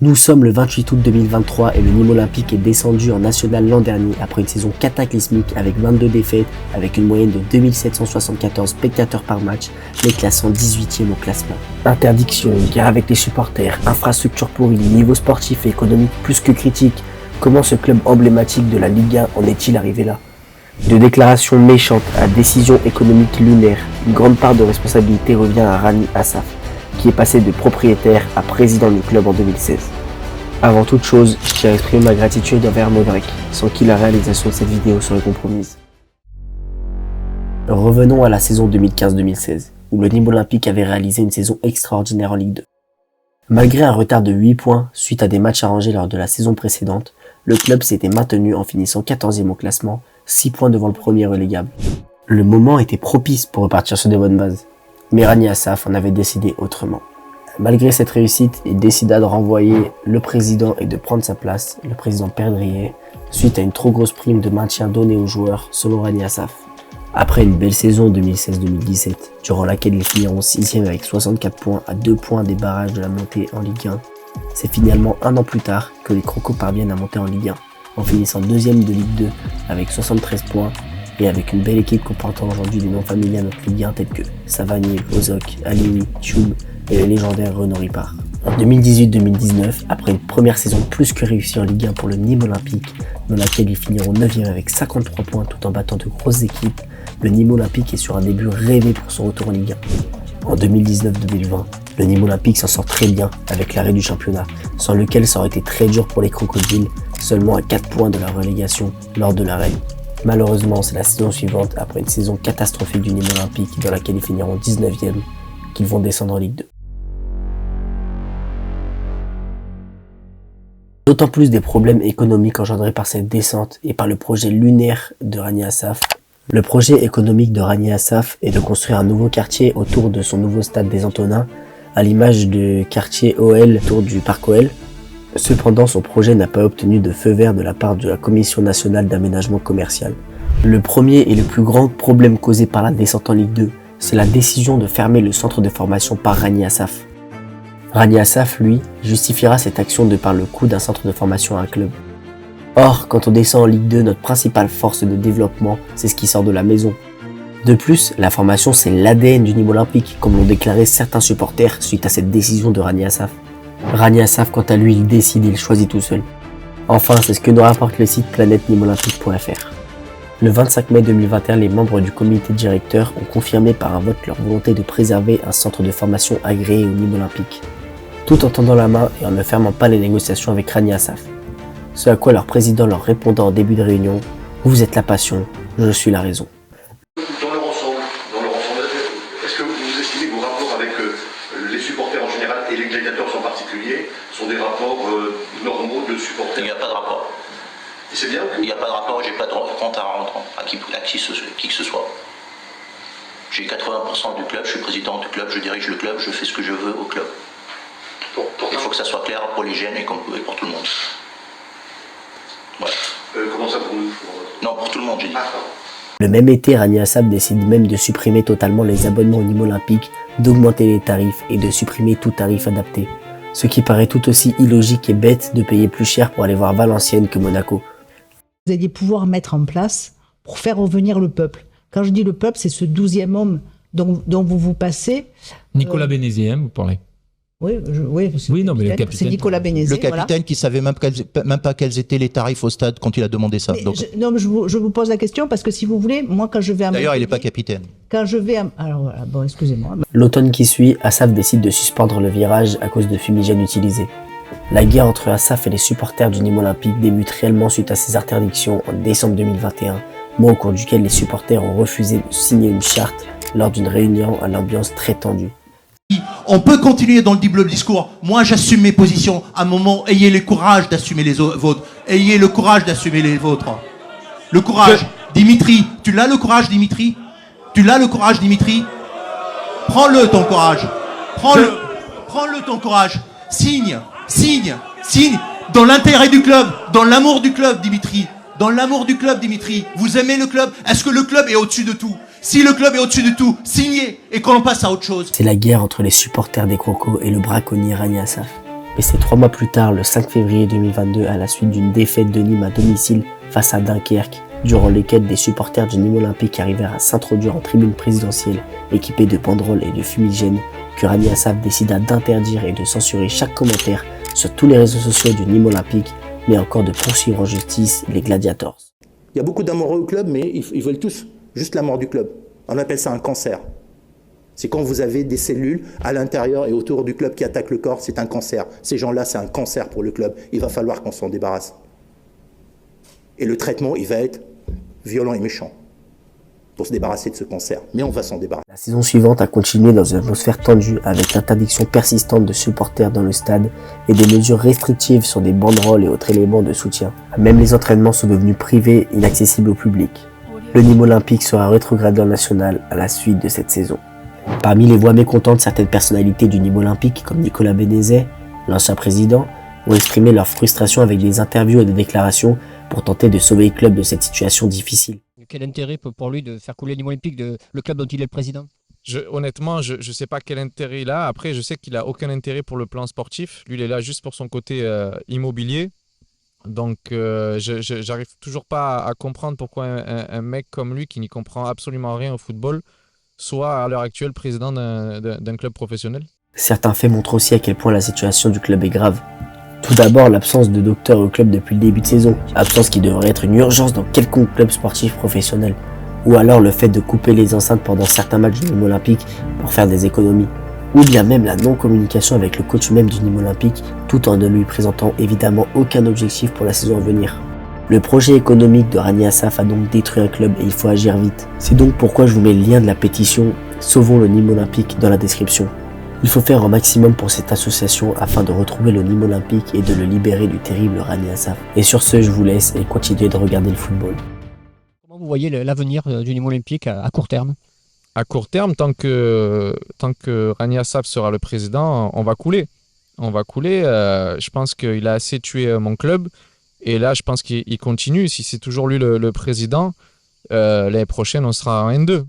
Nous sommes le 28 août 2023 et le Nîmes Olympique est descendu en national l'an dernier après une saison cataclysmique avec 22 défaites, avec une moyenne de 2774 spectateurs par match, les classant 18e au classement. Interdiction, guerre avec les supporters, infrastructure pourrie, niveau sportif et économique plus que critique. Comment ce club emblématique de la Ligue 1 en est-il arrivé là? De déclarations méchantes à décisions économiques lunaires, une grande part de responsabilité revient à Rani Assaf, qui est passé de propriétaire à président du club en 2016. Avant toute chose, je tiens à exprimer ma gratitude envers Modric, sans qui la réalisation de cette vidéo serait compromise. Revenons à la saison 2015-2016, où le Nîmes Olympique avait réalisé une saison extraordinaire en Ligue 2. Malgré un retard de 8 points suite à des matchs arrangés lors de la saison précédente, le club s'était maintenu en finissant 14e au classement, 6 points devant le premier relégable. Le moment était propice pour repartir sur des bonnes bases. Mais Rani Assaf en avait décidé autrement. Malgré cette réussite, il décida de renvoyer le président et de prendre sa place, le président Perdrier, suite à une trop grosse prime de maintien donnée aux joueurs, selon Rani Assaf. Après une belle saison 2016-2017, durant laquelle ils finiront 6e avec 64 points à 2 points des barrages de la montée en Ligue 1, c'est finalement un an plus tard que les Crocos parviennent à monter en Ligue 1, en finissant 2e de Ligue 2 avec 73 points, et avec une belle équipe comportant aujourd'hui des noms familiers à notre Ligue 1 tels que Savanier, Ozok, Alioui, Tchoub et le légendaire Renaud Ripard. En 2018-2019, après une première saison plus que réussie en Ligue 1 pour le Nîmes Olympique, dans laquelle ils finiront 9e avec 53 points tout en battant de grosses équipes, le Nîmes Olympique est sur un début rêvé pour son retour en Ligue 1. En 2019-2020, le Nîmes Olympique s'en sort très bien avec l'arrêt du championnat, sans lequel ça aurait été très dur pour les Crocodiles, seulement à 4 points de la relégation lors de l'arrêt. Malheureusement, c'est la saison suivante, après une saison catastrophique du Nîmes Olympique dans laquelle ils finiront 19e, qu'ils vont descendre en Ligue 2. D'autant plus des problèmes économiques engendrés par cette descente et par le projet lunaire de Rani Assaf. Le projet économique de Rani Assaf est de construire un nouveau quartier autour de son nouveau stade des Antonins, à l'image du quartier OL autour du parc OL. Cependant, son projet n'a pas obtenu de feu vert de la part de la Commission nationale d'aménagement commercial. Le premier et le plus grand problème causé par la descente en Ligue 2, c'est la décision de fermer le centre de formation par Rani Assaf. Rani Assaf, lui, justifiera cette action de par le coût d'un centre de formation à un club. Or, quand on descend en Ligue 2, notre principale force de développement, c'est ce qui sort de la maison. De plus, la formation c'est l'ADN du Nîmes Olympique, comme l'ont déclaré certains supporters suite à cette décision de Rani Assaf. Rani Assaf, quant à lui, il décide et il choisit tout seul. Enfin, c'est ce que nous rapporte le site planète-nimeolympique.fr. Le 25 mai 2021, les membres du comité directeur ont confirmé par un vote leur volonté de préserver un centre de formation agréé au Nîmes Olympique, tout en tendant la main et en ne fermant pas les négociations avec Rani Assaf. Ce à quoi leur président leur répondant en début de réunion: « Vous êtes la passion, je suis la raison ». Dans leur ensemble, est-ce que vous estimez que vos rapports avec les supporters en général et les gladiateurs en particulier sont des rapports normaux de supporters? Il n'y a pas de rapport. Et c'est bien? Il n'y a pas de rapport, j'ai pas de compte à rendre à qui que ce soit. J'ai 80% du club, je suis président du club, je dirige le club, je fais ce que je veux au club. Il faut que ça soit clair pour les jeunes et pour tout le monde. Voilà. Comment ça pour nous? Non, pour tout le monde, j'ai dit. Le même été, Rani Assaf décide même de supprimer totalement les abonnements au Nîmes Olympique, d'augmenter les tarifs et de supprimer tout tarif adapté. Ce qui paraît tout aussi illogique et bête de payer plus cher pour aller voir Valenciennes que Monaco. Vous allez pouvoir mettre en place pour faire revenir le peuple. Quand je dis le peuple, c'est ce 12e homme dont vous passez. Nicolas Bénézier, vous parlez. Oui, non, mais le capitaine. C'est Nicolas Bénézier. Le capitaine qui savait même pas quels étaient les tarifs au stade quand il a demandé ça. Donc... mais je vous pose la question parce que si vous voulez, moi quand je vais à D'ailleurs, il n'est pas capitaine. Quand je vais à... Alors voilà, bon, excusez-moi. L'automne qui suit, Assaf décide de suspendre le virage à cause de fumigènes utilisés. La guerre entre Assaf et les supporters du Nîmes Olympique débute réellement suite à ces interdictions en décembre 2021, mois au cours duquel les supporters ont refusé de signer une charte lors d'une réunion à l'ambiance très tendue. On peut continuer dans le discours. Moi, j'assume mes positions. À un moment, ayez le courage d'assumer les vôtres. Ayez le courage d'assumer les vôtres. Le courage. Dimitri, tu l'as le courage, Dimitri? Tu l'as le courage, Dimitri? Prends-le, ton courage. Prends-le, ton courage. Signe. Dans l'intérêt du club. Dans l'amour du club, Dimitri. Dans l'amour du club, Dimitri. Vous aimez le club? Est-ce que le club est au-dessus de tout? Si le club est au-dessus de tout, signez et qu'on passe à autre chose. C'est la guerre entre les supporters des Crocos et le braconnier Rani Assaf. Mais c'est 3 mois plus tard, le 5 février 2022, à la suite d'une défaite de Nîmes à domicile face à Dunkerque, durant lesquelles des supporters du Nîmes Olympique arrivèrent à s'introduire en tribune présidentielle, équipés de banderoles et de fumigènes, que Rani Assaf décida d'interdire et de censurer chaque commentaire sur tous les réseaux sociaux du Nîmes Olympique, mais encore de poursuivre en justice les Gladiators. Il y a beaucoup d'amoureux au club, mais ils veulent tous juste la mort du club. On appelle ça un cancer. C'est quand vous avez des cellules à l'intérieur et autour du club qui attaquent le corps, c'est un cancer. Ces gens-là, c'est un cancer pour le club. Il va falloir qu'on s'en débarrasse. Et le traitement, il va être violent et méchant pour se débarrasser de ce cancer. Mais on va s'en débarrasser. La saison suivante a continué dans une atmosphère tendue avec l'interdiction persistante de supporters dans le stade et des mesures restrictives sur des banderoles et autres éléments de soutien. Même les entraînements sont devenus privés et inaccessibles au public. Le Nîmes Olympique sera rétrogradé en national à la suite de cette saison. Parmi les voix mécontentes, certaines personnalités du Nîmes Olympique, comme Nicolas Bénézet, l'ancien président, ont exprimé leur frustration avec des interviews et des déclarations pour tenter de sauver le club de cette situation difficile. Quel intérêt pour lui de faire couler le Nîmes Olympique, le club dont il est le président? Honnêtement, je ne sais pas quel intérêt il a. Après, je sais qu'il n'a aucun intérêt pour le plan sportif. Lui, il est là juste pour son côté immobilier. Donc, je n'arrive toujours pas à comprendre pourquoi un mec comme lui, qui n'y comprend absolument rien au football, soit à l'heure actuelle président d'un club professionnel. Certains faits montrent aussi à quel point la situation du club est grave. Tout d'abord, l'absence de docteur au club depuis le début de saison, absence qui devrait être une urgence dans quelconque club sportif professionnel. Ou alors le fait de couper les enceintes pendant certains matchs du Nîmes Olympique pour faire des économies. Ou bien même la non-communication avec le coach même du Nîmes Olympique, tout en ne lui présentant évidemment aucun objectif pour la saison à venir. Le projet économique de Rani Assaf a donc détruit un club et il faut agir vite. C'est donc pourquoi je vous mets le lien de la pétition « Sauvons le Nîmes Olympique » dans la description. Il faut faire un maximum pour cette association afin de retrouver le Nîmes Olympique et de le libérer du terrible Rani Assaf. Et sur ce, je vous laisse et continuez de regarder le football. Comment vous voyez l'avenir du Nîmes Olympique à court terme? À court terme, tant que Rani Assaf sera le président, on va couler. On va couler. Je pense qu'il a assez tué mon club. Et là, je pense qu'il continue. Si c'est toujours lui le président, l'année prochaine, on sera en N2.